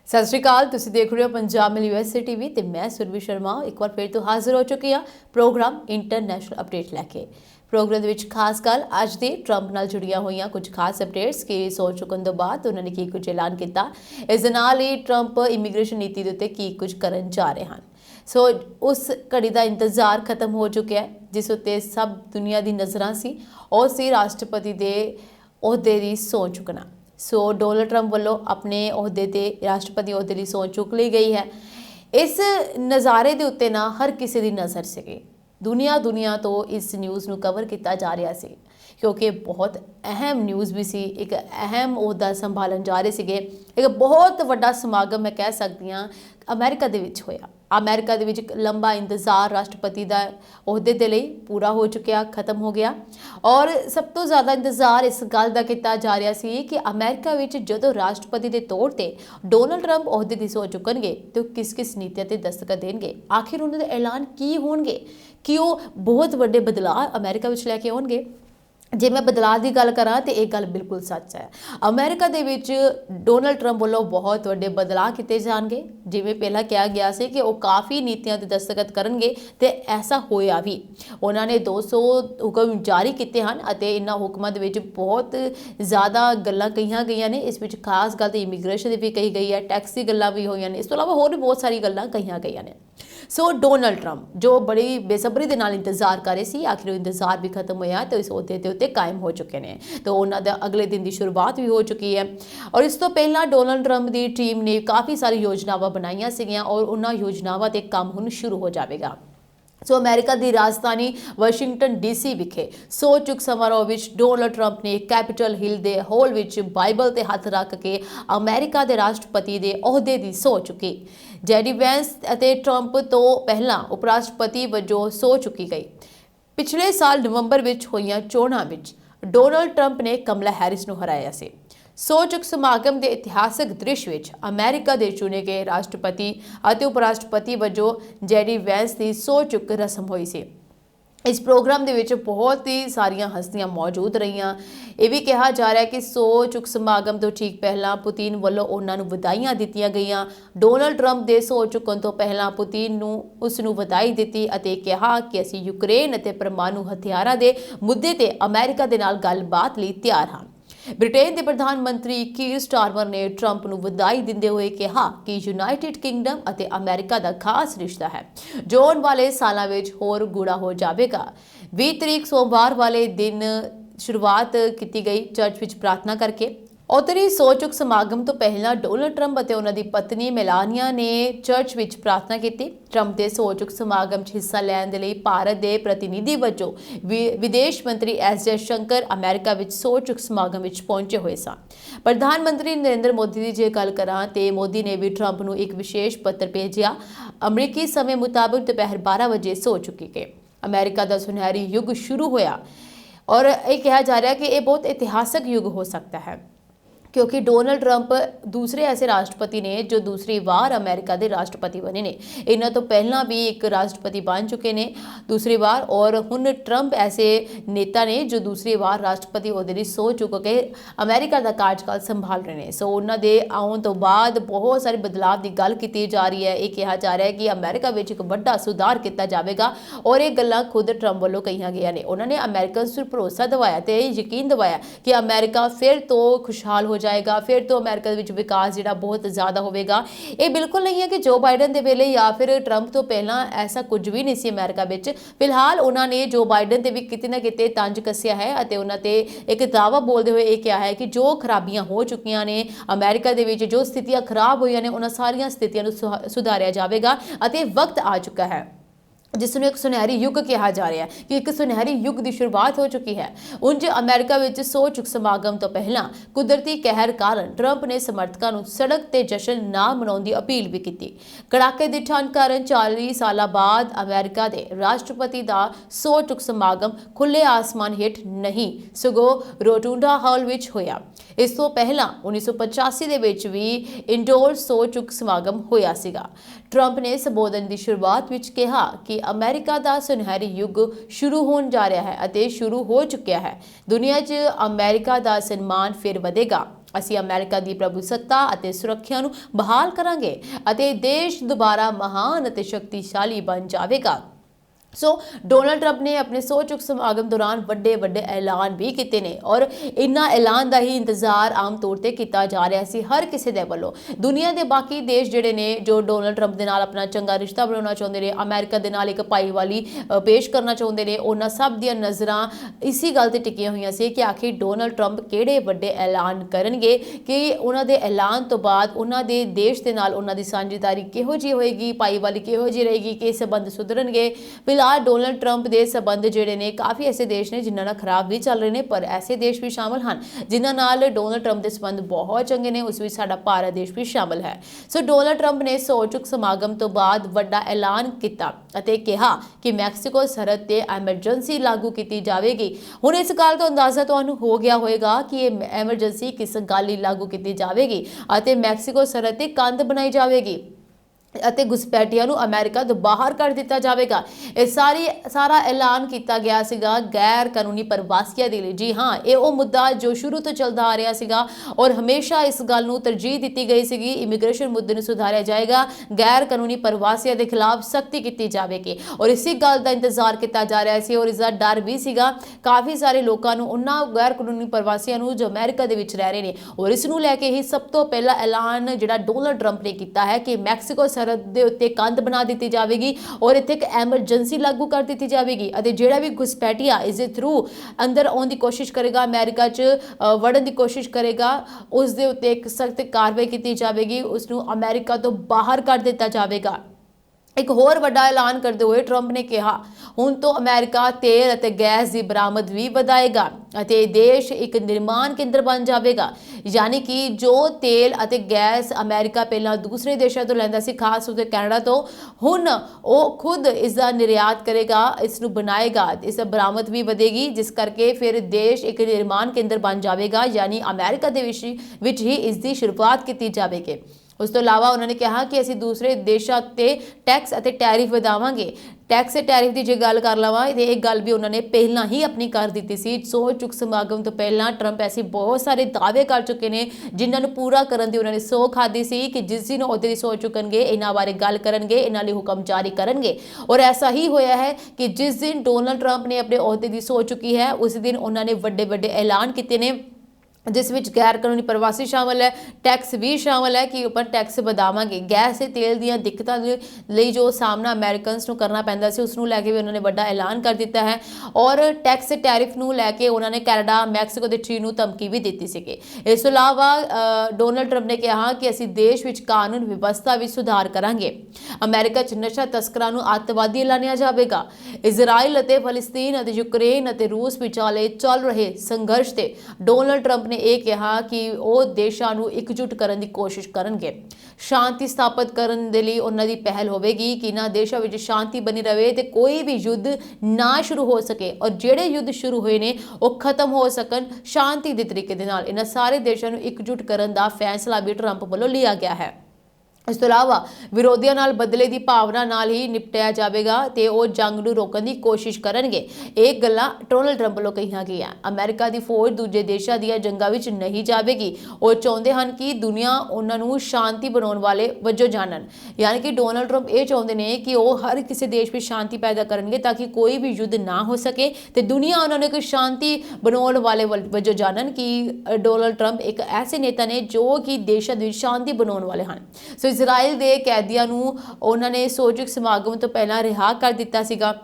सत श्री अकाल। तुसीं देख रहे हो पंजाब में यूएसए टीवी ते मैं सुरभि शर्मा एक बार फिर तो हाजिर हो चुकी हाँ प्रोग्राम इंटरनेशनल अपडेट लैके। प्रोग्राम ਦੇ ਵਿੱਚ ਖਾਸ ਗੱਲ ਅੱਜ ਦੀ ਟਰੰਪ ਨਾਲ ਜੁੜੀਆਂ ਹੋਈਆਂ ਕੁਝ ਖਾਸ ਅਪਡੇਟਸ ਕਿ ਸੌ ਚੁੱਕਣ ਤੋਂ ਬਾਅਦ ਉਹਨਾਂ ਨੇ ਕੀ ਕੁਝ ਐਲਾਨ ਕੀਤਾ। ਇਸ ਦੇ ਨਾਲ ਹੀ ਟਰੰਪ ਇਮੀਗ੍ਰੇਸ਼ਨ ਨੀਤੀ ਦੇ ਉੱਤੇ ਕੀ ਕੁਝ ਕਰਨ ਜਾ ਰਹੇ ਹਨ। ਸੋ ਉਸ ਘੜੀ ਦਾ ਇੰਤਜ਼ਾਰ ਖਤਮ ਹੋ ਚੁੱਕਿਆ ਹੈ ਜਿਸ ਉੱਤੇ ਸਭ ਦੁਨੀਆ ਦੀ ਨਜ਼ਰਾਂ ਸੀ। ਉਹ ਸੀ ਰਾਸ਼ਟਰਪਤੀ ਦੇ ਅਹੁਦੇ ਦੀ ਸਹੁੰ ਚੁੱਕਣਾ। सो डोनाल्ड ट्रंप वालों अपने अहुदे ते राष्ट्रपति अहुदे लई सहुं चुक ली गई है। इस नज़ारे के उत्ते ना हर किसी की नज़र सी। दुनिया तो इस न्यूज़ नूं कवर किया जा रहा सी क्योंकि बहुत अहम न्यूज़ भी सी। एक अहम अहुदा संभालन जा रहे थे। एक बहुत वड्डा समागम मैं कह सकती हाँ अमेरिका दे विच होया। अमेरिका दे विच एक लंबा इंतज़ार राष्ट्रपति का अहुदे दे लई पूरा हो चुकिया, खत्म हो गया। और सब तो ज़्यादा इंतज़ार इस गल का किया जा रहा सी कि अमेरिका विच जदों राष्ट्रपति के तौर पर डोनाल्ड ट्रंप अहुदे दी सहुं चुकणगे तो किस किस नीतियां ते दस्तखत देणगे, आखिर उन्हां दे ऐलान की होणगे कि वो बहुत वड्डे बदलाव अमेरिका विच लैके आउणगे। जे मैं बदलाव की गल करा तो यह गल बिल्कुल सच है। अमेरिका दे विच डोनाल्ड ट्रंप वालों बहुत वड्डे बदलाव किए जाएंगे। जिवें पहला कहा गया से कि वो काफ़ी नीतियां ते दस्तखत करनगे ते ऐसा होया भी। उन्होंने 200 हुक्म जारी किए हैं अते इन्हां हुक्मां दे विच बहुत ज़्यादा गल्लां कहीआं गईआं ने। इस विच खास गल तो इमीग्रेशन की भी कही गई है, टैक्स की गल्लां भी होईआं ने, इस तो इलावा होर भी बहुत सारी गल्लां कहीआं गईआं ने। सो डोनाल्ड ट्रंप जो बड़ी बेसब्री दे नाल इंतजार कर रहे सी, आखिर इंतजार भी खत्म होया तो इस अहुदे ते उत्ते कायम हो चुके हैं। तो उन्होंने अगले दिन की शुरुआत भी हो चुकी है। और इस तो पहला डोनाल्ड ट्रंप की टीम ने काफ़ी सारी योजनावां बनाईआं सीगियां और उन्हां योजनावां ते काम हुण शुरू हो जाएगा। सो अमेरिका की राजधानी वाशिंगटन डीसी विखे सहुं चुक समारोह विच डोनाल्ड ट्रंप ने कैपिटल हिल के हॉल विच बाइबल ते हथ रख के अमेरिका के राष्ट्रपति के अहुदे की सहुं चुकी। जेडी वैंस अते ट्रंप तो पहला उपराष्ट्रपति वजों सहुं चुकी गई। पिछले साल नवंबर विच होईआं चोणां विच डोनाल्ड ट्रंप ने कमला हैरिस नूं हराया सी। सहुं चुक समागम के इतिहासक दृश्य विच अमेरिका के चुने गए राष्ट्रपति अते उपराष्ट्रपति वजों जेडी वैंस की सहुं चुक रस्म हुई सी। इस प्रोग्राम दे विच बहुत ही सारियां हस्तियां मौजूद रहियां। ये भी कहा जा रहा है कि सहुं चुक समागम तो ठीक पहला पुतिन वालों उन्हां नूं वधाइयां दित्तियां गईयां। डोनाल्ड ट्रंप दे सहुं चुकण तो पहला पुतिन नूं उस नूं वधाई दित्ती अते कहा कि असीं यूक्रेन अते परमाणु हथियारां दे मुद्दे ते अमेरिका दे नाल गलबात लई तैयार हां। ब्रिटेन के प्रधानमंत्री कीर स्टारमर ने ट्रंप नूं वधाई दिंदे हुए कहा कि यूनाइटेड किंगडम अते अमेरिका का खास रिश्ता है जो आने वाले सालों में होर गूढ़ा हो जाएगा। 20 तरीक सोमवार वाले दिन शुरुआत की गई चर्च विच प्रार्थना करके। उधरी सहुं चुक समागम तो पहला डोनाल्ड ट्रंप अते उन्हां दी पत्नी मेलानिया ने चर्च विच प्रार्थना की। ट्रंप के सहुं चुक समागम हिस्सा लैण दे लई भारत के प्रतिनिधि वजों विदेश मंत्री एस जयशंकर अमेरिका विच सहुं चुक समागम विच पहुंचे हुए सन। प्रधानमंत्री नरेंद्र मोदी की जे गल करां ते मोदी ने भी ट्रंप नूं एक विशेष पत्र भेजिया। अमरीकी समय मुताबिक दोपहर 12 बजे सहुं चुकी के अमेरिका का सुनहरी युग शुरू होया। और ये कहा जा रहा है कि यह बहुत ऐतिहासिक युग हो सकता है क्योंकि डोनाल्ड ट्रंप दूसरे ऐसे राष्ट्रपति ने जो दूसरी बार अमेरिका के राष्ट्रपति बने ने। इन्हों तो पहला भी एक राष्ट्रपति बन चुके हैं दूसरी बार और हुण ट्रंप ऐसे नेता ने जो दूसरी बार राष्ट्रपति अहुदे लई सहुं चुक के अमेरिका का कार्यकाल संभाल रहे हैं। सो उन्होंने दे आउण तो बाद बहुत सारे बदलाव की गल की जा रही है। ये कहा जा रहा है कि अमेरिका में एक बड़ा सुधार किया जाएगा और ये गल्लां खुद ट्रंप वालों कही गई ने। उन्होंने अमेरिकन पर भरोसा दवाया तो यकीन दवाया कि अमेरिका फिर तो खुशहाल हो जाएगा, फिर तो अमेरिका विच विकास जिहड़ा बहुत ज़्यादा होगा। ये बिल्कुल नहीं है कि जो बाइडन के वेले या फिर ट्रंप तो पहला ऐसा कुछ भी नहीं सी अमेरिका विच। फिलहाल उन्होंने जो बाइडन ते भी किते ना किते तंज कसिया है अते उन्हां ते एक दावा बोलते हुए ये कहा है कि जो खराबियां हो चुकियां ने अमेरिका दे विच, जो स्थितियां खराब हुई ने उन्हां सारियां स्थितियां नूं सुधारिया जाएगा अते वक्त आ चुका है जिसनों एक सुनहरी युग कहा जा रहा है कि एक सुनहरी युग की शुरुआत हो चुकी है। उंज अमेरिका में सहुं चुक समागम तो पहला कुदरती कहर कारण ट्रंप ने समर्थकों को सड़क ते जश्न ना मनाउण दी अपील भी की। कड़ाके की ठंड कारण 40 साल बाद अमेरिका के राष्ट्रपति का सहुं चुक समागम खुले आसमान हेठ नहीं सगों रोटुंडा हॉल विच होया। इस तो पहला 1985 दे विच भी इंडोर सहुं चुक समागम होया सीगा। ट्रंप ने संबोधन की शुरुआत विच कहा कि अमेरिका का सुनहरी युग शुरू होने जा रहा है अते शुरू हो चुका है। दुनिया 'च अमेरिका का सम्मान फिर वधेगा। ਅਸੀਂ ਅਮਰੀਕਾ ਦੀ ਪ੍ਰਭੂਸੱਤਾ ਅਤੇ ਸੁਰੱਖਿਆ ਨੂੰ ਬਹਾਲ ਕਰਾਂਗੇ ਅਤੇ ਦੇਸ਼ ਦੁਬਾਰਾ ਮਹਾਨ ਅਤੇ ਸ਼ਕਤੀਸ਼ਾਲੀ ਬਣ ਜਾਵੇਗਾ। सो डोनाल्ड ट्रंप ने अपने सौ चुक समागम दौरान ਵੱਡੇ ऐलान भी किए ने और इन्ना ऐलान का ही इंतजार आम तौर पर किया जा रहा सी हर किसी के वालों। दुनिया के बाकी देश जिहड़े ने जो डोनाल्ड ट्रंप के नाल अपना चंगा रिश्ता बनाना चाहते हैं, अमेरिका के नाल एक भाईवाली पेश करना चाहते हैं, उन्होंने सब दी नज़र इसी गल ते टिकियां हुई सी कि आखिर डोनाल्ड ट्रंप किहड़े वड्डे ऐलान करनगे कि उन्होंने ऐलान तो बाद उन्होंने देश के नाल उन्होंने साझेदारी किहो जी होएगी, भाईवाली किहो जी रहेगी, कि संबंध सुधरनगे। डोनाल्ड ट्रंप के संबंध जिहड़े ने काफ़ी ऐसे देश ने जिन्हां नाल खराब भी चल रहे हैं, पर ऐसे देश भी शामिल हैं जिन्हां नाल डोनाल्ड ट्रंप के संबंध बहुत चंगे ने, उस विच साडा भारत देश भी शामिल है। सो डोनाल्ड ट्रंप ने सौ चुक समागम तो बाद वड्डा ऐलान किया अते कहा कि मैक्सीको सरहद ते एमरजेंसी लागू की जाएगी। हुण इस गल तो अंदाजा तुहानूं हो गया होएगा कि ये एमरजेंसी किस गल लई लागू की जाएगी अते मैक्सीको सरहद ते कंध बनाई जाएगी ਅਤੇ घुसपैठियां ਨੂੰ अमेरिका तो बाहर कर दिता जाएगा। सारा ऐलान किया गया सीगा गैर कानूनी प्रवासियों के लिए। जी हाँ, ये वो मुद्दा जो शुरू तो चलता आ रहा सीगा और हमेशा इस गल नूं तरजीह दी गई सीगी। इमीग्रेशन मुद्दे नूं सुधारिया जाएगा, गैर कानूनी प्रवासियों के खिलाफ सख्ती की जाएगी और इसी गल का इंतजार किया जा रहा सी और इसका डर भी सीगा काफ़ी सारे लोगों नूं, उन्हां गैर कानूनी प्रवासियों नूं जो अमेरिका दे विच रह रहे हैं। और इसनूं लैके ही सब तो पहला ऐलान जिहड़ा डोनाल्ड ट्रंप ने किया है कि मैक्सीको दे उत्ते कंध बना दी जाएगी और इत्थे एक एमरजेंसी लागू कर दी जाएगी और जिहड़ा भी घुसपैठिया इस दे थ्रू अंदर आने की कोशिश करेगा, अमेरिका च वड़न की कोशिश करेगा, उस दे उत्ते एक सख्त कार्रवाई की जाएगी, उसनूं अमेरिका तो बाहर कर दिता जाएगा। एक होर वड्डा ऐलान करते हुए ट्रंप ने कहा हुण तो अमेरिका तेल अते गैस की बरामद भी वधाएगा अते देश एक निर्माण केंद्र बन जाएगा। यानी कि जो तेल अते गैस अमेरिका पहला दूसरे देशों तो लैंदा सी, खास तौर कैनेडा तो, हुण वो खुद इसका निर्यात करेगा, इसनूं बनाएगा, इस बरामद भी वधेगी, जिस करके फिर देश एक निर्माण केंद्र बन जाएगा। यानी अमेरिका दे विच ही इसकी शुरुआत की जाएगी। उस तो इलावा उन्होंने कहा कि असीं दूसरे देशों ते टैक्स अते टैरिफ वधावांगे। टैक्स ते टैरिफ की जो गल कर लवां तो एक गल भी उन्होंने पहला ही अपनी कर दी सी। सौ चुक समागम तो पहला ट्रंप ऐसे बहुत सारे दावे कर चुके हैं जिन्होंने पूरा करने की उन्होंने सौ खाधी सी कि जिस दिन अहुदे की सौ चुकणगे इन्हां बारे गल करनगे, इन्हां लई हुक्म जारी करनगे। और ऐसा ही होया है कि जिस दिन डोनाल्ड ट्रंप ने अपने अहुदे की सौ चुकी है उस दिन उन्होंने वड्डे ऐलान किए हैं, जिस विच गैर कानूनी प्रवासी शामिल है, टैक्स भी शामिल है कि उपर टैक्स वधावांगे। गैस ते तेल दीयां दिक्कतां लई जो सामना अमेरिकनस नूं करना पैंदा सी उसनूं लैके भी उन्होंने वड्डा ऐलान कर दिता है और टैक्स टैरिफ नूं लैके उन्होंने कैनेडा, मैक्सीको ते चीन नूं धमकी भी दित्ती सीगी। इस तों इलावा डोनाल्ड ट्रंप ने कहा कि असीं देश विच कानून व्यवस्था विच सुधार करांगे, अमेरिका च नशा तस्करां नूं अतवादी ऐलानिया जावेगा। इजराइल अते फलस्तीन अते यूक्रेन अते रूस विचाले चल रहे संघर्ष ते डोनाल्ड ट्रंप ने यह कहा कि वो देशों को एकजुट करने की कोशिश करेंगे, शांति स्थापित करने के लिए उन्होंने पहल होगी कि इन्होंने देशों में शांति बनी रहे तो कोई भी युद्ध ना शुरू हो सके और जेड़े युद्ध शुरू हुए ने वो खत्म हो सकन शांति के तरीके दे नाल। इन्हां सारे देशों को एकजुट करने का फैसला भी ट्रंप वालों लिया गया है। इस तो इलावा विरोधियों नाल बदले की भावना नाल ही निपटाया जाएगा तो वो जंग नूं रोकने की कोशिश करेंगे। एक गल्लां डोनाल्ड ट्रंप वालों कही गई। अमेरिका की फौज दूजे देशों दी जंगां विच नहीं जाएगी। वो चाहते हैं कि दुनिया उन्होंने शांति बनाने वाले वजों जानन। यानी कि डोनाल्ड ट्रंप ये चाहते हैं कि वो हर किसी देश में शांति पैदा करेंगे ताकि कोई भी युद्ध ना हो सके तो दुनिया उन्होंने कोई शांति बनाने वाले वजों जानन कि डोनाल्ड ट्रंप एक ऐसे नेता ने जो कि देशों की शांति बनाने वाले हैं। सो इजराइल के कैदियों नूं उन्होंने सौ चुक समागम तो पहला रिहा कर दिता सीगा।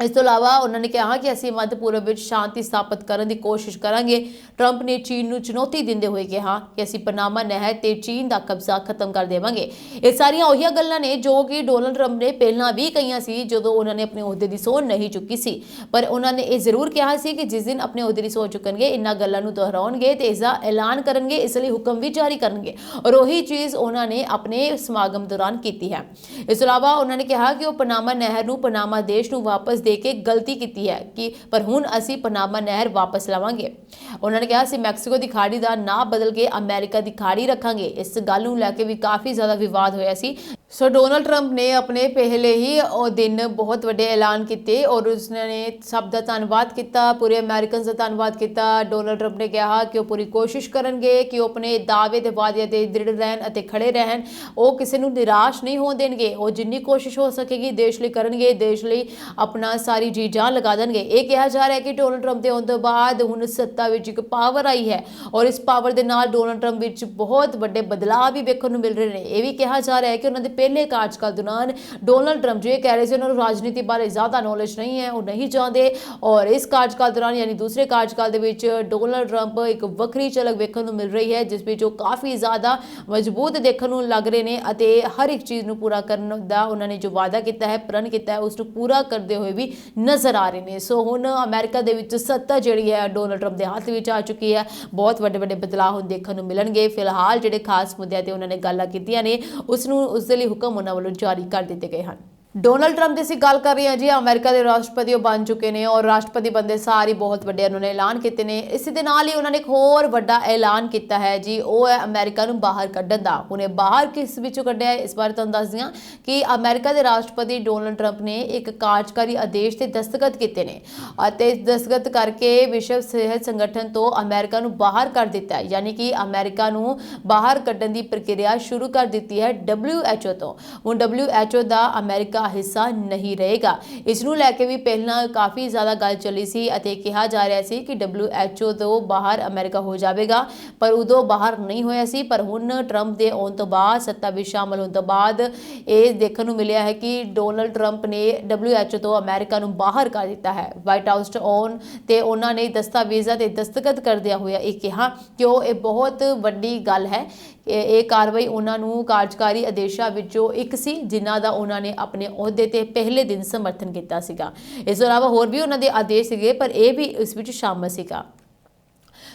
इस तो इलावा उन्होंने कहा कि असीं मध्य पूर्व में शांति स्थापित करने की कोशिश करांगे। ट्रंप ने चीन नूं चुनौती देंदे हुए कहा कि असीं पनामा नहर ते चीन का कब्जा खत्म कर देवांगे। ये सारियां उही गल्लां ने जो कि डोनाल्ड ट्रंप ने पहलां भी कही सी जदों उन्होंने अपने अहुदे की सौं नहीं चुकी सी, पर उन्होंने ये जरूर कहा सी कि जिस दिन अपने अहुदे की सौं चुकणगे इन्हां गल्लां नूं दोहराउणगे ते इसका ऐलान करनगे, इसलिए हुक्म भी जारी करनगे और वही चीज़ उन्होंने अपने समागम दौरान की है। इस तो इलावा उन्होंने कहा कि वह पनामा नहर नूं पनामा देश नूं वापस दे के गलती की है कि पर हुण असीं पनामा नहर वापस लवांगे। उन्होंने कहा असीं मैक्सीको की खाड़ी का ना बदल के अमेरिका की खाड़ी रखांगे। इस गल नूं लैके भी काफ़ी ज़्यादा विवाद होया सी। सो डोनाल्ड ट्रंप ने अपने पहले ही दिन बहुत बड़े ऐलान किए और उसने सब का धन्यवाद किया, पूरे अमेरिकन का धन्यवाद किया। डोनाल्ड ट्रंप ने कहा कि वो पूरी कोशिश करेंगे कि वो अपने दावे के वादे ते दृढ़ रहन अते खड़े रहन, वो किसी को निराश नहीं होने देंगे, वो जिन्नी कोशिश हो सकेगी देश लिए करेंगे, देश लिए अपना सारी जी जान लगा देंगे। ये कहा जा रहा है कि डोनाल्ड ट्रंप के आने तो बाद हुण सत्ता विच एक पावर आई है और इस पावर के नाल डोनाल्ड ट्रंप विच बहुत बड़े बदलाव भी वेखण नूं मिल रहे हैं। ये भी कहा जा रहा है कि उन्होंने पहले कार्यकाल दौरान डोनाल्ड ट्रंप जो ये कह रहे थे उन्होंने राजनीति बारे ज़्यादा नॉलेज नहीं है, वो नहीं जानते, और इस कार्यकाल दौरान यानी दूसरे कार्यकाल के विच डोनाल्ड ट्रंप एक वक्री झलक वेखण नूं मिल रही है, जिस विच काफ़ी ज़्यादा मजबूत देखण नूं लग रहे हैं अते हर एक चीज़ नूं पूरा करने दा उन्होंने जो वादा किया है, प्रण किया है, उसनूं पूरा करते हुए भी नज़र आ रहे हैं। सो हुण अमेरिका दे विच सत्ता जिहड़ी है डोनाल्ड ट्रंप के हाथ में आ चुकी है, बहुत बड़े बड़े बदलाव हुण देखण नूं मिलणगे। फिलहाल जिहड़े खास मुद्दे ते उन्होंने गल्लां कीतियां ने उसदे लई हुक्म उन्हां वल्लों जारी कर दिते गए हैं। डोनाल्ड ट्रंप की ਅਸੀਂ ਗੱਲ कर रहे हैं जी, अमेरिका के राष्ट्रपति बन चुके हैं और राष्ट्रपति बनते सारे बहुत बड़े उन्होंने ऐलान किए हैं। इस दे नाल ही उन्होंने एक होर बड़ा ऐलान किया है जी, वो है अमेरिका नूं बाहर कड्ढण दा। उन्हें बाहर किस विचों कड्ढिया है इस बारे तुहानूं दस दियां कि अमेरिका के राष्ट्रपति डोनाल्ड ट्रंप ने एक कार्यकारी आदेश ते दस्तखत किए हैं और दस्तखत करके विश्व सेहत संगठन तो अमेरिका नूं बाहर कर दिता है, यानी कि अमेरिका नूं बाहर कड्ढण दी प्रक्रिया शुरू कर दी है WHO तो। हुण WHO दा अमेरिका हिस्सा नहीं रहेगा। इसनूं लैके भी पहला काफ़ी ज़्यादा गल चली सी अते कहा जा रहा सी कि WHO तो बाहर अमेरिका हो जाएगा, पर उदों बाहर नहीं होया सी। पर हुण ट्रंप के आने तो बाद सत्ता में शामिल होने तो बाद ये देखने को मिला है कि डोनाल्ड ट्रंप ने WHO तो अमेरिका नूं बाहर कर दिता है। वाइट हाउस च आउण ते उन्होंने दस्तावेज़ां ते दस्तखत करदिया होया ये कहा कि वो बहुत वड्डी गल है। ये कार्रवाई उन्होंने कार्यकारी आदेशों विचों एक सी जिन्हां दा उन्होंने अपने अहुदे ते पहले दिन समर्थन किया सीगा। इस तो इलावा होर भी उन्होंने आदेश सीगे पर यह भी इस विच शामिल सीगा।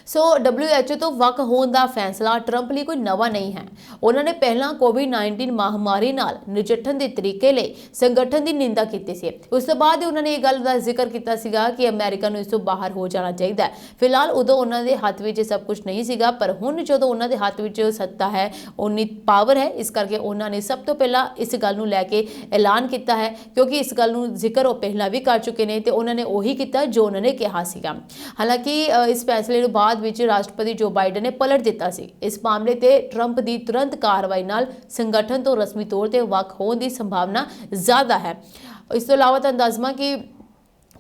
सो WHO तो वक होने का फैसला ट्रंप लिए कोई नवा नहीं है। उन्होंने पहला कोविड-19 महामारी नाल नजिठण के तरीके लिए संगठन की निंदा की सी। उस तो बाद उन्होंने ये गल का जिक्र किया सीगा कि अमेरिका नूं इस तो बाहर हो जाना चाहिए। फिलहाल उदों उन्होंने हाथ में सब कुछ नहीं सीगा, पर हुण जदों उन्होंने हाथ में सत्ता है, उन्नी पावर है, इस करके उन्होंने सब तो पहला इस गल नूं लैके ऐलान किया है, क्योंकि इस गल नूं जिक्र वो पहला भी कर चुके हैं तो उन्होंने उही किया जो उन्होंने कहा सीगा। हालांकि इस फैसले के बाद विच राष्ट्रपति जो बाइडन ने पलट दिता सी। इस मामले ते ट्रंप की तुरंत कार्रवाई नाल संगठन तो रस्मी तौर पर वक होने की संभावना ज़्यादा है। इस तो इलावा तुहानूं दस देवां कि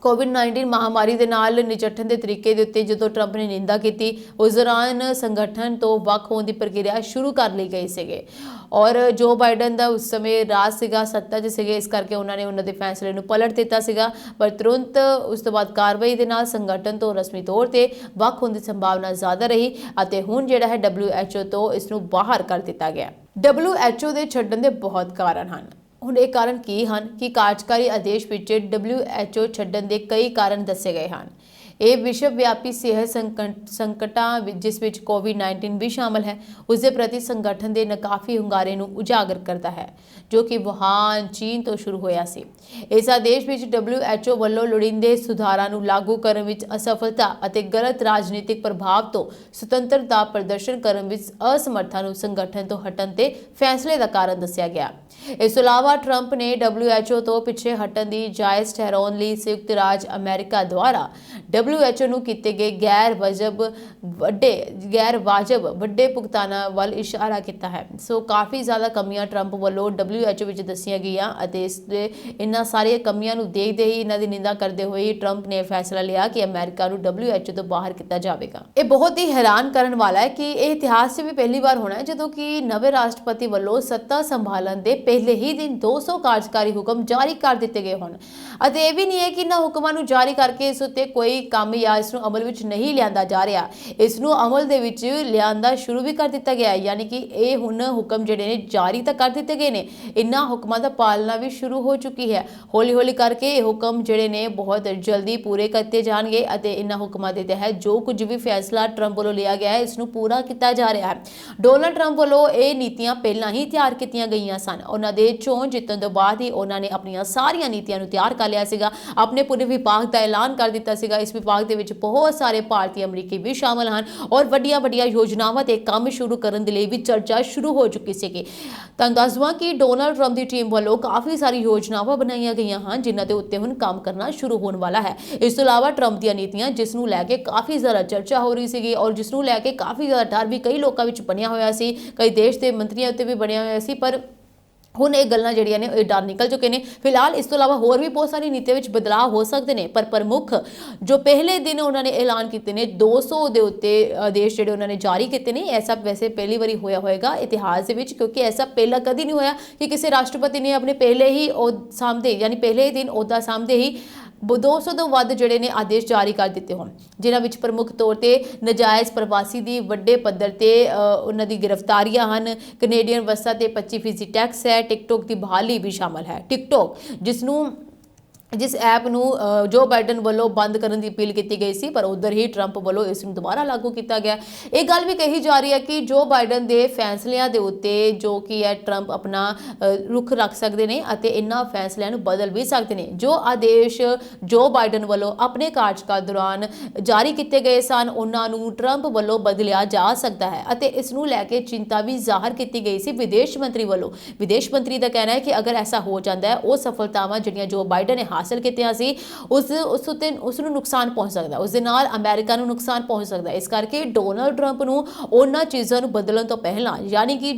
कोविड-19 महामारी के नाल निजठण के तरीके के उत्ते जो ट्रंप ने निंदा की, उस दौरान संगठन तो वक होने की प्रक्रिया शुरू कर ली गई सी और जो बाइडन का उस समय राज सीगा, सत्ता च सीगे, इस करके उन्होंने उन्होंने फैसले नूं पलट दिता सीगा। पर तुरंत उस तो बाद कार्रवाई के नाल संगठन तो रस्मी तौर पर वक होने की संभावना ज़्यादा रही और हुण जिहड़ा है WHO तो इसनूं बाहर कर दिता गया। WHO के छड्डण के बहुत कारण हैं। हुण ये कारण की हैं कि कार्यकारी आदेश विच WHO छड्डण के कई कारण दसे गए हैं। ये विश्वव्यापी सेहत संकटां जिस विच कोविड-19 भी शामिल है, उसके प्रति संगठन के नाकाफी hunगारे नूं उजागर करता है, जो कि वुहान चीन तो शुरू होया सी। इस आदेश विच WHO वल्लों लोड़ींदे सुधारां नूं लागू करन विच असफलता अते गलत राजनीतिक प्रभाव तो सुतंत्रता प्रदर्शन करन विच असमर्था नूं संगठन तो हटन ते फैसले का कारण दस्सिया गया। इस तो इलावा ट्रंप ने WHO तो पिछे हटन की जायज़ ठहराउण लई संयुक्त राज्य अमेरिका द्वारा WHO नूं कीते गए गैर वाजब वड्डे भुगतानां वल इशारा किया है। सो काफ़ी ज़्यादा कमियां ट्रंप वालों WHO विच दस्सियां गईयां अते इन्हां सारियां कमियां नूं देखदे ही इन्हां दी निंदा करते हुए ट्रंप ने फैसला लिया कि अमेरिका नूं WHO तो बाहर किया जाएगा। ये बहुत ही हैरान करने वाला है कि यह इतिहास से भी पहली बार होना है जदों कि नवे राष्ट्रपति वालों सत्ता संभालन के पहले ही दिन 200 कार्यकारी हुक्म जारी कर दिए गए होण। अते यह भी नहीं है कि इन्हां हुक्मां नूं जारी करके इस उत्ते कोई काम या इसनूं अमल विच नहीं लिआंदा जा रहा, इसनूं अमल दे विच लिआंदा शुरू भी कर दिता गया है। यानी कि ये हुण हुक्म जिहड़े ने जारी तो कर दिते गए ने, इन्हां हुक्मां दा पालना भी शुरू हो चुकी है। हौली हौली करके ये हुक्म जिहड़े ने बहुत जल्दी पूरे करते जाणगे अते इन्हां हुक्मां दे तहत जो कुछ भी फैसला ट्रंप वालों लिया गया है इसनूं पूरा किया जा रहा है। डोनाल्ड ट्रंप वालों ये नीतियां पहलां ही तैयार कीतियां गईयां सन और ਉਹਨਾਂ ਦੇ ਚੋਣ ਜਿੱਤਣ ਤੋਂ ਬਾਅਦ ਹੀ ਉਹਨਾਂ ਨੇ ਆਪਣੀਆਂ ਸਾਰੀਆਂ ਨੀਤੀਆਂ ਨੂੰ ਤਿਆਰ ਕਰ ਲਿਆ ਸੀਗਾ। ਆਪਣੇ ਪੂਰੇ ਵਿਭਾਗ ਦਾ ਐਲਾਨ ਕਰ ਦਿੱਤਾ ਸੀਗਾ। ਇਸ ਵਿਭਾਗ ਦੇ ਵਿੱਚ ਬਹੁਤ ਸਾਰੇ ਭਾਰਤੀ ਅਮਰੀਕੀ ਵੀ ਸ਼ਾਮਲ ਹਨ ਔਰ ਵੱਡੀਆਂ ਯੋਜਨਾਵਾਂ ਤੇ ਕੰਮ ਸ਼ੁਰੂ ਕਰਨ ਦੇ ਲਈ ਵੀ ਚਰਚਾ ਸ਼ੁਰੂ ਹੋ ਚੁੱਕੀ ਸੀਗੀ। ਤਾਂ ਦੱਸ ਦਵਾਂ ਕਿ ਡੋਨਾਲਡ ਟਰੰਪ ਦੀ ਟੀਮ ਵੱਲੋਂ ਕਾਫੀ ਸਾਰੀ ਯੋਜਨਾਵਾਂ ਬਣਾਈਆਂ ਗਈਆਂ ਹਨ ਜਿਨ੍ਹਾਂ ਦੇ ਉੱਤੇ ਹੁਣ ਕੰਮ ਕਰਨਾ ਸ਼ੁਰੂ ਹੋਣ ਵਾਲਾ ਹੈ। ਇਸ ਤੋਂ ਇਲਾਵਾ ਟਰੰਪ ਦੀਆਂ ਨੀਤੀਆਂ ਜਿਸ ਨੂੰ ਲੈ ਕੇ ਕਾਫੀ ਜ਼ਿਆਦਾ ਚਰਚਾ ਹੋ ਰਹੀ ਸੀਗੀ ਔਰ ਜਿਸ ਨੂੰ ਲੈ ਕੇ ਕਾਫੀ ਜ਼ਿਆਦਾ ਡਰ ਵੀ ਕਈ ਲੋਕਾਂ ਵਿੱਚ ਬਣਿਆ ਹੋਇਆ ਸੀ, ਕਈ ਦੇਸ਼ ਦੇ ਮੰਤਰੀਆਂ ਉੱਤੇ ਵੀ ਬਣਿਆ ਹੋਇਆ ਸੀ, ਪਰ ਹੁਣ ਇਹ ਗੱਲਾਂ ਜਿਹੜੀਆਂ ਨੇ ਇਹ ਡਰ ਨਿਕਲ ਚੁੱਕੇ ਨੇ। ਫਿਲਹਾਲ ਇਸ ਤੋਂ ਇਲਾਵਾ ਹੋਰ ਵੀ ਬਹੁਤ ਸਾਰੀ ਨੀਤੀਆਂ ਵਿੱਚ ਬਦਲਾਅ ਹੋ ਸਕਦੇ ਨੇ, ਪਰ ਪ੍ਰਮੁੱਖ ਜੋ ਪਹਿਲੇ ਦਿਨ ਉਹਨਾਂ ਨੇ ਐਲਾਨ ਕੀਤੇ ਨੇ 200 ਦੇ ਉੱਤੇ ਆਦੇਸ਼ ਜਿਹੜੇ ਉਹਨਾਂ ਨੇ ਜਾਰੀ ਕੀਤੇ ਨੇ। ਐਸਾ ਵੈਸੇ ਪਹਿਲੀ ਵਾਰੀ ਹੋਇਆ ਹੋਏਗਾ ਇਤਿਹਾਸ ਦੇ ਵਿੱਚ, ਕਿਉਂਕਿ ਐਸਾ ਪਹਿਲਾਂ ਕਦੀ ਨਹੀਂ ਹੋਇਆ ਕਿ ਕਿਸੇ ਰਾਸ਼ਟਰਪਤੀ ਨੇ ਆਪਣੇ ਪਹਿਲੇ ਹੀ ਸਾਹਮਣੇ ਯਾਨੀ ਪਹਿਲੇ ਹੀ ਦਿਨ ਅਹੁਦਾ ਸਾਹਮਣੇ ਹੀ 200 ਤੋਂ ਵੱਧ ਜਿਹੜੇ ਨੇ ਆਦੇਸ਼ ਜਾਰੀ ਕਰ ਦਿੱਤੇ ਹੋਣ, ਜਿਨ੍ਹਾਂ ਵਿੱਚ ਪ੍ਰਮੁੱਖ ਤੌਰ ਤੇ ਨਜਾਇਜ਼ ਪ੍ਰਵਾਸੀ ਦੀ ਵੱਡੇ ਪੱਧਰ ਤੇ ਉਹਨਾਂ ਦੀ ਗ੍ਰਿਫਤਾਰੀਆਂ ਹਨ, ਕੈਨੇਡੀਅਨ ਵਸਤਾਂ ਤੇ 25% ਟੈਕਸ ਹੈ, ਟਿਕਟੋਕ ਦੀ ਬਹਾਲੀ ਵੀ ਸ਼ਾਮਲ ਹੈ। ਟਿਕਟੋਕ ਜਿਸ ਐਪ ਨੂੰ ਜੋ ਬਾਈਡਨ ਵੱਲੋਂ ਬੰਦ ਕਰਨ ਦੀ ਅਪੀਲ ਕੀਤੀ ਗਈ ਸੀ, ਪਰ ਉਧਰ ਹੀ ਟਰੰਪ ਵੱਲੋਂ ਇਸ ਨੂੰ ਦੁਬਾਰਾ ਲਾਗੂ ਕੀਤਾ ਗਿਆ। ਇਹ ਗੱਲ ਵੀ ਕਹੀ ਜਾ ਰਹੀ ਹੈ ਕਿ ਜੋ ਬਾਈਡਨ ਦੇ ਫੈਸਲਿਆਂ ਦੇ ਉੱਤੇ ਜੋ ਕਿ ਹੈ ਟਰੰਪ ਆਪਣਾ ਰੁਖ ਰੱਖ ਸਕਦੇ ਨੇ ਅਤੇ ਇਹਨਾਂ ਫੈਸਲਿਆਂ ਨੂੰ ਬਦਲ ਵੀ ਸਕਦੇ ਨੇ। ਜੋ ਆਦੇਸ਼ ਜੋ ਬਾਈਡਨ ਵੱਲੋਂ ਆਪਣੇ ਕਾਰਜਕਾਲ ਦੌਰਾਨ ਜਾਰੀ ਕੀਤੇ ਗਏ ਸਨ ਉਹਨਾਂ ਨੂੰ ਟਰੰਪ ਵੱਲੋਂ ਬਦਲਿਆ ਜਾ ਸਕਦਾ ਹੈ ਅਤੇ ਇਸ ਨੂੰ ਲੈ ਕੇ ਚਿੰਤਾ ਵੀ ਜ਼ਾਹਰ ਕੀਤੀ ਗਈ ਸੀ ਵਿਦੇਸ਼ ਮੰਤਰੀ ਵੱਲੋਂ। ਵਿਦੇਸ਼ ਮੰਤਰੀ ਦਾ ਕਹਿਣਾ ਹੈ ਕਿ ਅਗਰ ਐਸਾ ਹੋ ਜਾਂਦਾ ਹੈ ਉਹ ਸਫਲਤਾਵਾਂ ਜਿਹੜੀਆਂ ਜੋ ਬਾਈਡਨ ਨੇ ਹਾਸਲ ਕੀਤੀਆਂ ਸੀ ਉਸ ਨੂੰ ਨੁਕਸਾਨ ਪਹੁੰਚ ਸਕਦਾ, ਉਸ ਦੇ ਨਾਲ ਅਮਰੀਕਾ ਨੂੰ ਨੁਕਸਾਨ ਪਹੁੰਚ ਸਕਦਾ। ਇਸ ਕਰਕੇ ਡੋਨਾਲਡ ਟਰੰਪ ਨੂੰ ਉਹਨਾਂ ਚੀਜ਼ਾਂ ਨੂੰ ਬਦਲਣ ਤੋਂ ਪਹਿਲਾਂ ਯਾਨੀ ਕਿ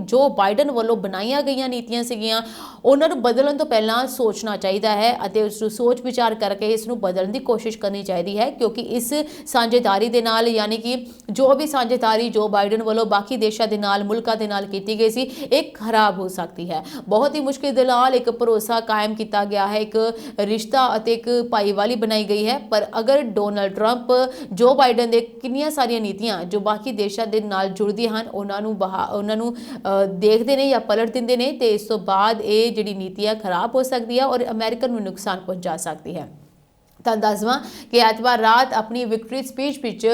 ਜੋ ਬਾਈਡਨ ਵੱਲੋਂ ਬਣਾਈਆਂ ਗਈਆਂ ਨੀਤੀਆਂ ਸੀਗੀਆਂ ਉਹਨਾਂ ਨੂੰ ਬਦਲਣ ਤੋਂ ਪਹਿਲਾਂ ਸੋਚਣਾ ਚਾਹੀਦਾ ਹੈ ਅਤੇ ਉਸ ਨੂੰ ਸੋਚ ਵਿਚਾਰ ਕਰਕੇ ਇਸ ਨੂੰ ਬਦਲਣ ਦੀ ਕੋਸ਼ਿਸ਼ ਕਰਨੀ ਚਾਹੀਦੀ ਹੈ, ਕਿਉਂਕਿ ਇਸ ਸਾਂਝੇਦਾਰੀ ਦੇ ਨਾਲ ਯਾਨੀ ਕਿ ਜੋ ਵੀ ਸਾਂਝੇਦਾਰੀ ਜੋ ਬਾਈਡਨ ਵੱਲੋਂ ਬਾਕੀ ਦੇਸ਼ਾਂ ਦੇ ਨਾਲ ਮੁਲਕਾਂ ਦੇ ਨਾਲ ਕੀਤੀ ਗਈ ਸੀ ਇਹ ਖਰਾਬ ਹੋ ਸਕਦੀ ਹੈ। ਬਹੁਤ ਹੀ ਮੁਸ਼ਕਿਲ ਦੇ ਨਾਲ ਇੱਕ ਭਰੋਸਾ ਕਾਇਮ ਕੀਤਾ ਗਿਆ ਹੈ, ਇੱਕ ਰਿਸ਼ਤਾ ਅਤੇ ਇੱਕ ਭਾਈਵਾਲੀ ਬਣਾਈ ਗਈ ਹੈ, ਪਰ ਅਗਰ ਡੋਨਾਲਡ ਟਰੰਪ ਜੋ ਬਾਈਡਨ ਦੇ ਕਿੰਨੀਆਂ ਸਾਰੀਆਂ ਨੀਤੀਆਂ ਜੋ ਬਾਕੀ ਦੇਸ਼ਾਂ ਦੇ ਨਾਲ ਜੁੜਦੀਆਂ ਹਨ ਉਹਨਾਂ ਨੂੰ ਦੇਖਦੇ ਨੇ ਜਾਂ ਪਲਟ ਦਿੰਦੇ ਨੇ ਤੇ ਇਸ ਤੋਂ ਬਾਅਦ ਇਹ ਜਿਹੜੀ ਨੀਤੀਆਂ ਖਰਾਬ ਹੋ ਸਕਦੀ ਹੈ ਔਰ ਅਮਰੀਕਾ ਨੂੰ ਨੁਕਸਾਨ ਪਹੁੰਚਾ ਸਕਦੀ ਹੈ। ਤਾਂ ਦੱਸਵਾਂ ਕਿ ਐਤਵਾਰ ਰਾਤ ਆਪਣੀ ਵਿਕਟਰੀ ਸਪੀਚ ਵਿੱਚ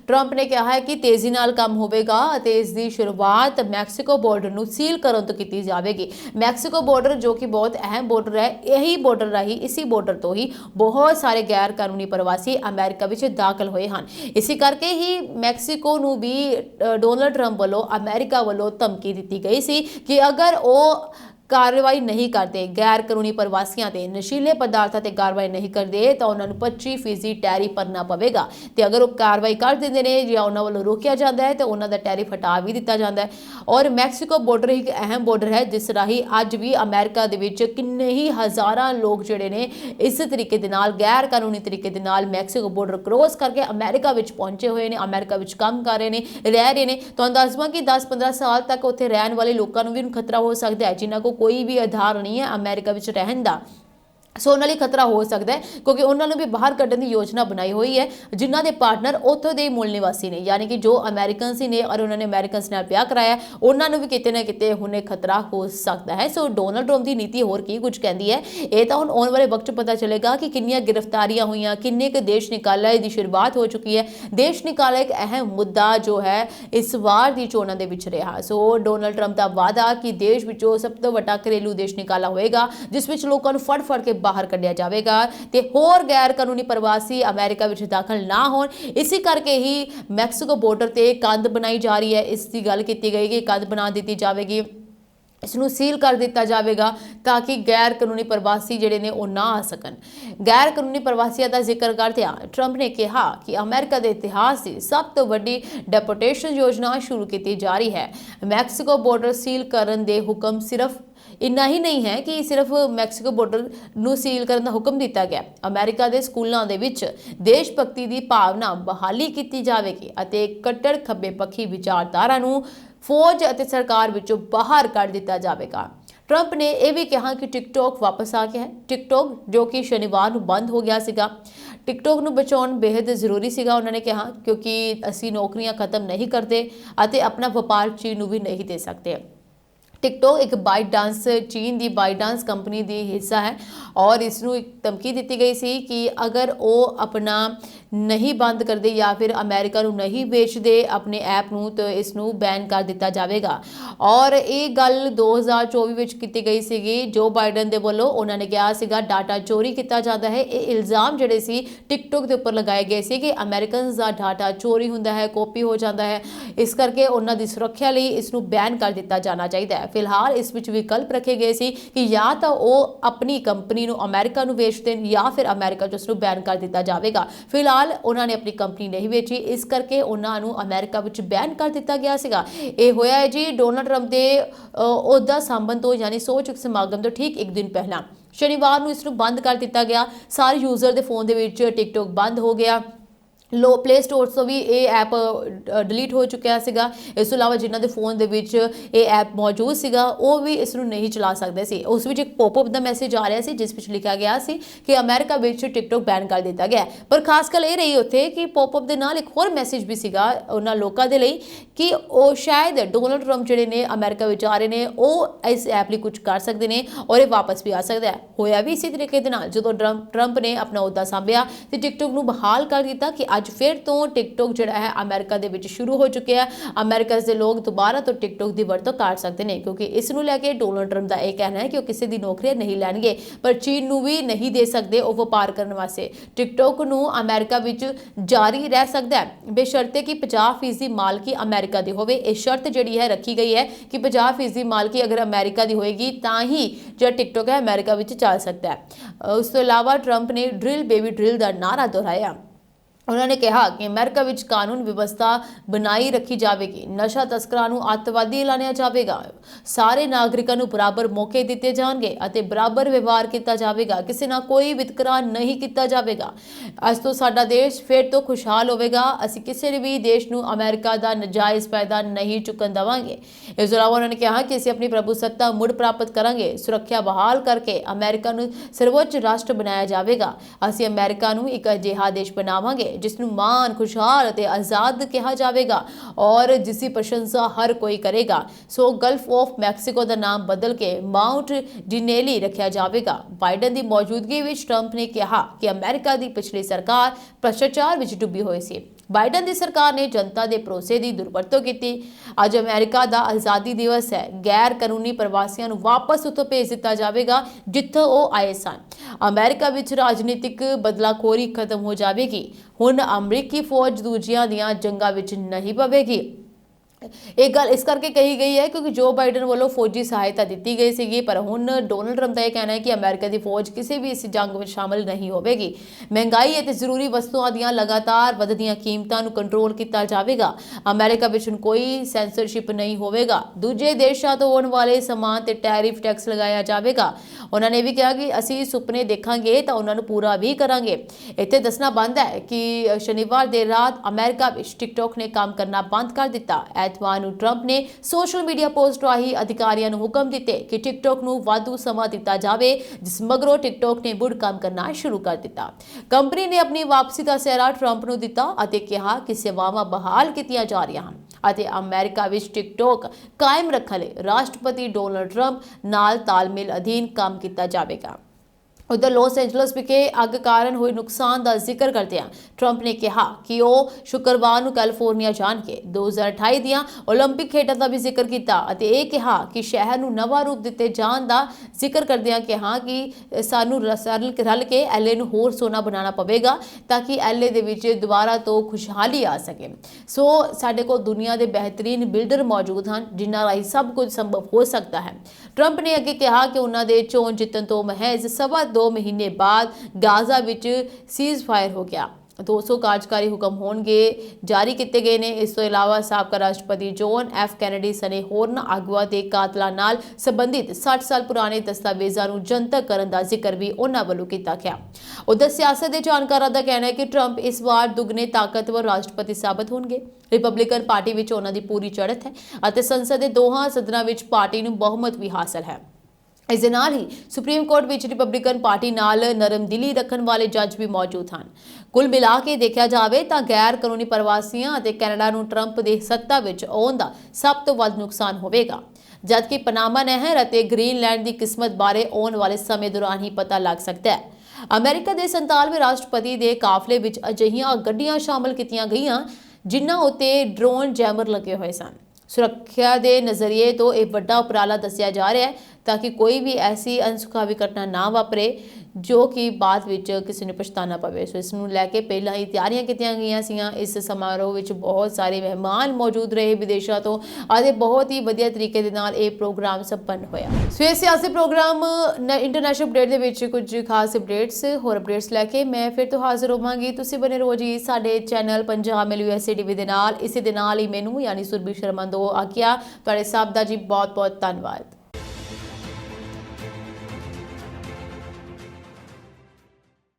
ਟਰੰਪ ਨੇ ਕਿਹਾ ਹੈ ਕਿ ਤੇਜ਼ੀ ਨਾਲ ਕੰਮ ਹੋਵੇਗਾ ਅਤੇ ਇਸ ਦੀ ਸ਼ੁਰੂਆਤ ਮੈਕਸੀਕੋ ਬਾਰਡਰ ਨੂੰ ਸੀਲ ਕਰਨ ਤੋਂ ਕੀਤੀ ਜਾਵੇਗੀ। ਮੈਕਸੀਕੋ ਬਾਰਡਰ ਜੋ ਕਿ ਬਹੁਤ ਅਹਿਮ ਬਾਰਡਰ ਹੈ, ਇਹੀ ਬਾਰਡਰ ਰਾਹੀਂ ਇਸੇ ਬਾਰਡਰ ਤੋਂ ਹੀ ਬਹੁਤ ਸਾਰੇ ਗੈਰ ਕਾਨੂੰਨੀ ਪ੍ਰਵਾਸੀ ਅਮਰੀਕਾ ਵਿੱਚ ਦਾਖਲ ਹੋਏ ਹਨ। ਇਸੇ ਕਰਕੇ ਹੀ ਮੈਕਸੀਕੋ ਨੂੰ ਵੀ ਡੋਨਾਲਡ ਟਰੰਪ ਵੱਲੋਂ ਅਮਰੀਕਾ ਵੱਲੋਂ ਧਮਕੀ ਦਿੱਤੀ ਗਈ ਸੀ ਕਿ ਅਗਰ ਉਹ ਕਾਰਵਾਈ ਨਹੀਂ ਕਰਦੇ, ਗੈਰ ਕਾਨੂੰਨੀ ਪ੍ਰਵਾਸੀਆਂ ਤੇ ਨਸ਼ੀਲੇ ਪਦਾਰਥਾਂ ਤੇ ਕਾਰਵਾਈ ਨਹੀਂ ਕਰਦੇ ਤਾਂ ਉਹਨਾਂ ਨੂੰ 25% ਟੈਰਿਫ ਭਰਨਾ ਪਵੇਗਾ ਤੇ ਅਗਰ ਉਹ ਕਾਰਵਾਈ ਕਰ ਦਿੰਦੇ ਨੇ ਜਾਂ ਉਹਨਾਂ ਵੱਲੋਂ ਰੋਕਿਆ ਜਾਂਦਾ ਹੈ ਤਾਂ ਉਹਨਾਂ ਦਾ ਟੈਰਿਫ ਹਟਾ ਵੀ ਦਿੱਤਾ ਜਾਂਦਾ ਹੈ। ਔਰ ਮੈਕਸੀਕੋ ਬਾਰਡਰ ਇੱਕ ਅਹਿਮ ਬਾਰਡਰ ਹੈ ਜਿਸ ਰਾਹੀਂ ਅੱਜ ਵੀ ਅਮਰੀਕਾ ਦੇ ਵਿੱਚ ਕਿੰਨੇ ਹੀ ਹਜ਼ਾਰਾਂ ਲੋਕ ਜਿਹੜੇ ਨੇ ਇਸ ਤਰੀਕੇ ਦੇ ਨਾਲ ਗੈਰ ਕਾਨੂੰਨੀ ਤਰੀਕੇ ਦੇ ਨਾਲ ਮੈਕਸੀਕੋ ਬਾਰਡਰ ਕ੍ਰੋਸ ਕਰਕੇ ਅਮਰੀਕਾ ਵਿੱਚ ਪਹੁੰਚੇ ਹੋਏ ਨੇ, ਅਮਰੀਕਾ ਵਿੱਚ ਕੰਮ ਕਰ ਰਹੇ ਨੇ, ਰਹਿ ਰਹੇ ਨੇ। ਤੁਹਾਨੂੰ ਦੱਸਵਾਂ ਕਿ 10-15 ਸਾਲ ਤੱਕ ਉੱਥੇ ਰਹਿਣ ਵਾਲੇ ਲੋਕਾਂ ਨੂੰ ਵੀ ਖਤਰਾ ਹੋ ਸਕਦਾ ਹੈ ਜਿਨ੍ਹਾਂ ਕੋਲ ਕੋਈ ਵੀ ਆਧਾਰ ਨਹੀਂ ਹੈ ਅਮਰੀਕਾ ਵਿੱਚ ਰਹਿਣ ਦਾ। ਸੋ ਉਹਨਾਂ ਲਈ ਖਤਰਾ ਹੋ ਸਕਦਾ ਹੈ ਕਿਉਂਕਿ ਉਹਨਾਂ ਨੂੰ ਵੀ ਬਾਹਰ ਕੱਢਣ ਦੀ ਯੋਜਨਾ ਬਣਾਈ ਹੋਈ ਹੈ ਜਿਨ੍ਹਾਂ ਦੇ ਪਾਰਟਨਰ ਉੱਥੋਂ ਦੇ ਮੂਲ ਨਿਵਾਸੀ ਨੇ, ਯਾਨੀ ਕਿ ਜੋ ਅਮਰੀਕਨ ਸੀ ਨੇ ਔਰ ਉਹਨਾਂ ਨੇ ਅਮਰੀਕਨਸ ਨਾਲ ਵਿਆਹ ਕਰਾਇਆ, ਉਹਨਾਂ ਨੂੰ ਵੀ ਕਿਤੇ ਨਾ ਕਿਤੇ ਹੁਣੇ ਖਤਰਾ ਹੋ ਸਕਦਾ ਹੈ। ਸੋ ਡੋਨਾਲਡ ਟਰੰਪ ਦੀ ਨੀਤੀ ਹੋਰ ਕੀ ਕੁਝ ਕਹਿੰਦੀ ਹੈ ਇਹ ਤਾਂ ਹੁਣ ਆਉਣ ਵਾਲੇ ਵਕਤ ਪਤਾ ਚੱਲੇਗਾ ਕਿ ਕਿੰਨੀਆਂ ਗ੍ਰਿਫਤਾਰੀਆਂ ਹੋਈਆਂ, ਕਿੰਨੇ ਕੁ ਦੇਸ਼ ਨਿਕਾਲਾ ਦੀ ਸ਼ੁਰੂਆਤ ਹੋ ਚੁੱਕੀ ਹੈ। ਦੇਸ਼ ਨਿਕਾਲਾ ਇੱਕ ਅਹਿਮ ਮੁੱਦਾ ਜੋ ਹੈ ਇਸ ਵਾਰ ਦੀ ਚੋਣਾਂ ਦੇ ਵਿੱਚ ਰਿਹਾ। ਸੋ ਡੋਨਾਲਡ ਟਰੰਪ ਦਾ ਵਾਅਦਾ ਕਿ ਦੇਸ਼ ਵਿੱਚੋਂ ਸਭ ਤੋਂ ਵੱਡਾ ਘਰੇਲੂ ਦੇਸ਼ ਨਿਕਾਲਾ ਹੋਏਗਾ ਜਿਸ ਵਿੱਚ ਲੋਕਾਂ ਨੂੰ ਫੜ ਕੇ ਬਾਹਰ ਕੱਢਿਆ ਜਾਵੇਗਾ ਤੇ ਹੋਰ ਗੈਰ ਕਾਨੂੰਨੀ ਪ੍ਰਵਾਸੀ ਅਮਰੀਕਾ ਵਿੱਚ ਦਾਖਲ ਨਾ ਹੋਣ। ਇਸੇ ਕਰਕੇ ਹੀ ਮੈਕਸੀਕੋ ਬਾਰਡਰ ਤੇ ਕੰਧ ਬਣਾਈ ਜਾ ਰਹੀ ਹੈ। ਇਸ ਦੀ ਗੱਲ ਕੀਤੀ ਗਈ ਕਿ ਕੰਧ ਬਣਾ ਦਿੱਤੀ ਜਾਵੇਗੀ, ਇਸ ਨੂੰ ਸੀਲ ਕਰ ਦਿੱਤਾ ਜਾਵੇਗਾ ਤਾਂ ਕਿ ਗੈਰ ਕਾਨੂੰਨੀ ਪ੍ਰਵਾਸੀ ਜਿਹੜੇ ਨੇ ਉਹ ਨਾ ਆ ਸਕਣ। ਗੈਰ ਕਾਨੂੰਨੀ ਪ੍ਰਵਾਸੀਆਂ ਦਾ ਜ਼ਿਕਰ ਕਰਦਿਆਂ ਟਰੰਪ ਨੇ ਕਿਹਾ ਕਿ ਅਮਰੀਕਾ ਦੇ ਇਤਿਹਾਸ ਦੀ ਸਭ ਤੋਂ ਵੱਡੀ ਡਿਪੋਰਟੇਸ਼ਨ ਯੋਜਨਾ ਸ਼ੁਰੂ ਕੀਤੀ ਜਾ ਰਹੀ ਹੈ। ਮੈਕਸੀਕੋ ਬਾਰਡਰ ਸੀਲ ਕਰਨ ਦੇ ਹੁਕਮ ਸਿਰਫ ਇੰਨਾ ਹੀ ਨਹੀਂ ਹੈ ਕਿ ਸਿਰਫ ਮੈਕਸੀਕੋ ਬਾਰਡਰ ਨੂੰ ਸੀਲ ਕਰਨ ਦਾ ਹੁਕਮ ਦਿੱਤਾ ਗਿਆ, ਅਮਰੀਕਾ ਦੇ ਸਕੂਲਾਂ ਦੇ ਵਿੱਚ ਦੇਸ਼ ਭਗਤੀ ਦੀ ਭਾਵਨਾ ਬਹਾਲੀ ਕੀਤੀ ਜਾਵੇਗੀ ਅਤੇ ਕੱਟੜ ਖੱਬੇ ਪੱਖੀ ਵਿਚਾਰਧਾਰਾ ਨੂੰ ਫੌਜ ਅਤੇ ਸਰਕਾਰ ਵਿੱਚੋਂ ਬਾਹਰ ਕੱਢ ਦਿੱਤਾ ਜਾਵੇਗਾ। ਟਰੰਪ ਨੇ ਇਹ ਵੀ ਕਿਹਾ ਕਿ ਟਿਕਟੋਕ ਵਾਪਸ ਆ ਗਿਆ ਹੈ। ਟਿਕਟੋਕ ਜੋ ਕਿ ਸ਼ਨੀਵਾਰ ਨੂੰ ਬੰਦ ਹੋ ਗਿਆ ਸੀਗਾ, ਟਿਕਟੋਕ ਨੂੰ ਬਚਾਉਣ ਬੇहद ਜ਼ਰੂਰੀ ਸੀਗਾ ਉਹਨਾਂ ਨੇ ਕਿਹਾ, ਕਿਉਂਕਿ ਅਸੀਂ ਨੌਕਰੀਆਂ ਖਤਮ ਨਹੀਂ ਕਰਦੇ ਅਤੇ ਆਪਣਾ ਵਪਾਰ ਚੀਨ ਨੂੰ ਵੀ ਨਹੀਂ ਦੇ ਸਕਦੇ। टिकटॉक एक बाइट डांस चीन की बाइट डांस कंपनी की हिस्सा है और इसनों एक धमकी दी गई सी कि अगर वो अपना नहीं बंद कर दे या फिर अमेरिका नूं नहीं बेच दे अपने ऐप नूं तो इसनों बैन कर दिता जाएगा। और ये गल 2024 विच कीती गई सीगी। जो बाइडन दे वल्लों उन्होंने कहा सीगा डाटा चोरी किया जाता है। ये इल्जाम जिहड़े सी टिकटॉक के उपर लगाए गए सी कि अमेरिकन का डाटा चोरी हुंदा है, कॉपी हो जाता है, इस करके उन्हां दी सुरक्षा लई इसनों बैन कर दिता जाना चाहिए। फिलहाल इस विच विकल्प रखे गए सी कि या तो वो अपनी कंपनी नूं अमेरिका नूं बेच देण या फिर अमेरिका चों उसनूं बैन कर दिता जाएगा। फिलहाल उन्होंने अपनी कंपनी नहीं बेची, इस करके उन्होंने अमेरिका विच बैन कर दिता गया सीगा। ये होया है जी डोनाल्ड ट्रंप के ओहदा संभन तो यानी सौ चुक समागम तो ठीक एक दिन पहला शनिवार नूं इसनूं बंद कर दिता गया। सारे यूजर के फोन दे विच टिकटॉक बंद हो गया। लो प्ले स्टोर तो भी ये ऐप डिलीट हो चुका है। इस अलावा जिन्हों के फोन के ऐप मौजूद सीगा वो भी इसनूं नहीं चला सकते सी। उस विच एक पॉपअप का मैसेज आ रहा सी जिस विच लिखा गया सी कि अमेरिका विच टिकटॉक बैन कर दिता गया। पर खास गल ये रही उत्थे कि पॉपअप के नाल एक होर मैसेज भी सीगा उन्हां लोकां दे लई कि वो शायद डोनाल्ड ट्रंप जिहड़े ने अमेरिका विच आ रहे हैं वो इस ऐप लई कुछ कर सकते हैं और ये वापस भी आ सकता है। होया भी इसी तरीके दे नाल जदों ट्रंप ने अपना अहुदा सांभिया तो टिकटॉक नूं बहाल कर दिता कि अज फिर तो टिकटॉक जिहड़ा है अमेरिका दे विच शुरू हो चुके हैं। अमेरिका के लोग दोबारा तो टिकटॉक की वरतों कर सकते हैं क्योंकि इस नूं लैके डोनाल्ड ट्रंप का यह कहना है कि वो किसी की नौकरियां नहीं लैणगे पर चीन नूं भी नहीं दे सकते वो व्यापार करने वास्ते। टिकटॉक नूं अमेरिका विच जारी रह सकता है बेशर्ते कि 50% मालकी अमेरिका की होवे। इस शर्त जिहड़ी है रखी गई है कि 50% मालकी अगर अमेरिका की होएगी तां ही जो टिकटॉक है अमेरिका विच चल सकता है। उस तो इलावा ट्रंप ने ड्रिल बेबी ड्रिल का नारा दोहराया। उन्होंने कहा कि अमेरिका विच कानून व्यवस्था बनाई रखी जाएगी, नशा तस्करां नूं अतवादी ऐलानिया जाएगा, सारे नागरिकों नूं बराबर मौके दिते जाएंगे और बराबर व्यवहार किया जाएगा, किसी ना कोई वितकरा नहीं किया जाएगा। अज तो साडा देश फिर तो खुशहाल होगा, असीं किसी भी देश नूं अमेरिका का नजायज़ फायदा नहीं चुकन देवांगे। इस अलावा उन्होंने कहा कि असीं अपनी प्रभुसत्ता मुड़ प्राप्त करांगे, सुरक्षा बहाल करके अमेरिका नूं सर्वोच्च राष्ट्र बनाया जाएगा। असीं अमेरिका नूं एक अजिहा देश बनावांगे जिसनूं मान खुशहाल ते आज़ाद कहा जाएगा और जिसकी प्रशंसा हर कोई करेगा। सो गल्फ ऑफ मैक्सीको का नाम बदल के माउंट डिनेली रखा जाएगा। बाइडन की मौजूदगी में ट्रंप ने कहा कि अमेरिका की पिछली सरकार भ्रष्टाचार में डुबी हुई सी। बाइडन की सरकार ने जनता के भरोसे की दुरवरतों की। अज अमेरिका का आज़ादी दिवस है। गैर कानूनी प्रवासियों वापस उत्थों भेज दिता जाएगा जिथों वो आए सन। अमेरिका विच राजनीतिक बदलाखोरी खत्म हो जाएगी। हुण अमरीकी फौज दूजियां दियां जंगां विच नहीं पवेगी। एक गल इस करके कही गई है क्योंकि जो बाइडन वालों फौजी सहायता दी गई सी पर हुण डोनाल्ड ट्रंप का यह कहना है कि अमेरिका की फौज किसी भी इस जंग में शामिल नहीं होगी। महंगाई और जरूरी वस्तुओं दी लगातार वधदियां कीमतां नूं कंट्रोल किया जाएगा। अमेरिका विच कोई सेंसरशिप नहीं होगा। दूजे देशों तो आने वाले समान ते टैरिफ टैक्स लगाया जाएगा। उन्होंने भी कहा कि असीं सुपने देखांगे तो उन्होंने पूरा भी करांगे। इत्थे दसना बनता है कि शनिवार देर रात अमेरिका विच टिकटॉक ने काम करना बंद कर दिता। ऐतवार नूं ट्रंप ने सोशल मीडिया पोस्ट राही अधिकारियों नूं हुक्म दिते कि टिकटॉक नूं वाधू समा दिता जाए, जिस मगरों टिकटॉक ने मुड़ काम करना शुरू कर दिता। कंपनी ने अपनी वापसी का सेहरा ट्रंप नूं दिता अते कहा कि सेवावां बहाल कीतियां जा रहीआं हन अते अमेरिका विच टिकटॉक कायम रखण लई राष्ट्रपति डोनाल्ड ट्रंप नाल तालमेल अधीन काम किया जाएगा। उधर लॉस एंजलिस विखे अग कारण हुए नुकसान का जिक्र करते ट्रंप ने कहा कि वह शुक्रवार को कैलिफोर्निया जान के 2028 दियां ओलंपिक खेडों का भी जिक्र किया। कहा कि शहर को नवा रूप दिते जाने का जिक्र करदियां कहा कि सानू रल के एलए नूं होर सोना बनाना पवेगा ताकि एलए दे विच दोबारा तो खुशहाली आ सके। सो साडे कोल दुनिया के बेहतरीन बिल्डर मौजूद हैं जिन्हां राही सब कुछ संभव हो सकता है। ट्रंप ने अगे कहा कि उन्होंने चोन जितन तो महज 2 महीने बाद गाजा विच सीज फायर हो गया। 200 कार्यकारी हुक्म होंगे जारी किए गए ने। इस तो इलावा साबका राष्ट्रपति जॉन एफ कैनेडी सने होरना आगुआ के कातलों नाल संबंधित 60 साल पुराने दस्तावेजों को जनतक करने का जिक्र भी उन्होंने वालों किया गया। उधर सियासत के जानकारों का कहना है कि ट्रंप इस बार दुगने ताकतवर राष्ट्रपति साबित होंगे। रिपब्लिकन पार्टी विच उन्हां दी पूरी चढ़त है और संसद के दोहां सदनां विच पार्टी नूं बहुमत भी हासिल है। ਇਸ ਦੇ ਨਾਲ ਹੀ ਸੁਪਰੀਮ ਕੋਰਟ ਵਿੱਚ ਰਿਪਬਲਿਕਨ ਪਾਰਟੀ ਨਾਲ ਨਰਮਦਿਲੀ ਰੱਖਣ ਵਾਲੇ ਜੱਜ ਵੀ ਮੌਜੂਦ ਹਨ। ਕੁੱਲ ਮਿਲਾ ਕੇ ਦੇਖਿਆ ਜਾਵੇ ਤਾਂ ਗੈਰ ਕਾਨੂੰਨੀ ਪ੍ਰਵਾਸੀਆਂ ਅਤੇ ਕੈਨੇਡਾ ਨੂੰ ਟਰੰਪ ਦੇ ਸੱਤਾ ਵਿੱਚ ਆਉਣ ਦਾ ਸਭ ਤੋਂ ਵੱਧ ਨੁਕਸਾਨ ਹੋਵੇਗਾ, ਜਦਕਿ ਪਨਾਮਾ ਨਹਿਰ ਅਤੇ ਗ੍ਰੀਨਲੈਂਡ ਦੀ ਕਿਸਮਤ ਬਾਰੇ ਆਉਣ ਵਾਲੇ ਸਮੇਂ ਦੌਰਾਨ ਹੀ ਪਤਾ ਲੱਗ ਸਕਦਾ ਹੈ। ਅਮਰੀਕਾ ਦੇ 47ਵੇਂ ਰਾਸ਼ਟਰਪਤੀ ਦੇ ਕਾਫਲੇ ਵਿੱਚ ਅਜਿਹੀਆਂ ਗੱਡੀਆਂ ਸ਼ਾਮਲ ਕੀਤੀਆਂ ਗਈਆਂ ਜਿਨ੍ਹਾਂ ਉੱਤੇ ਡਰੋਨ ਜੈਮਰ ਲੱਗੇ ਹੋਏ ਸਨ। ਸੁਰੱਖਿਆ ਦੇ ਨਜ਼ਰੀਏ ਤੋਂ ਇਹ ਵੱਡਾ ਉਪਰਾਲਾ ਦੱਸਿਆ ਜਾ ਰਿਹਾ ਹੈ ਤਾਂ ਕਿ ਕੋਈ ਵੀ ਐਸੀ ਅਣਸੁਖਾਵੀ ਘਟਨਾ ਨਾ ਵਾਪਰੇ ਜੋ ਕਿ ਬਾਅਦ ਵਿੱਚ ਕਿਸੇ ਨੂੰ ਪਛਤਾਣਾ ਪਵੇ। ਸੋ ਇਸ ਨੂੰ ਲੈ ਕੇ ਪਹਿਲਾਂ ਹੀ ਤਿਆਰੀਆਂ ਕੀਤੀਆਂ ਗਈਆਂ ਸੀਗੀਆਂ। ਇਸ ਸਮਾਰੋਹ ਵਿੱਚ ਬਹੁਤ ਸਾਰੇ ਮਹਿਮਾਨ ਮੌਜੂਦ ਰਹੇ ਵਿਦੇਸ਼ਾਂ ਤੋਂ ਅਤੇ ਬਹੁਤ ਹੀ ਵਧੀਆ ਤਰੀਕੇ ਦੇ ਨਾਲ ਇਹ ਪ੍ਰੋਗਰਾਮ ਸੰਪੰਨ ਹੋਇਆ। ਸੋ ਇਹ ਸਿਆਸੀ ਪ੍ਰੋਗਰਾਮ ਇੰਟਰਨੈਸ਼ਨਲ ਅਪਡੇਟ ਦੇ ਵਿੱਚ ਕੁਝ ਖਾਸ ਅਪਡੇਟਸ ਹੋਰ ਅਪਡੇਟਸ ਲੈ ਕੇ ਮੈਂ ਫਿਰ ਤੋਂ ਹਾਜ਼ਰ ਹੋਵਾਂਗੀ। ਤੁਸੀਂ ਬਣੇ ਰਹੋ ਜੀ ਸਾਡੇ ਚੈਨਲ ਪੰਜਾਬ ਮੇਲ USA TV ਦੇ ਨਾਲ। ਇਸੇ ਦੇ ਨਾਲ ਹੀ ਮੈਨੂੰ ਯਾਨੀ ਸੁਰਭੀ ਸ਼ਰਮਾ ਦੋ ਆਗਿਆ। ਤੁਹਾਡੇ ਸਭ ਦਾ ਜੀ ਬਹੁਤ ਬਹੁਤ ਧੰਨਵਾਦ।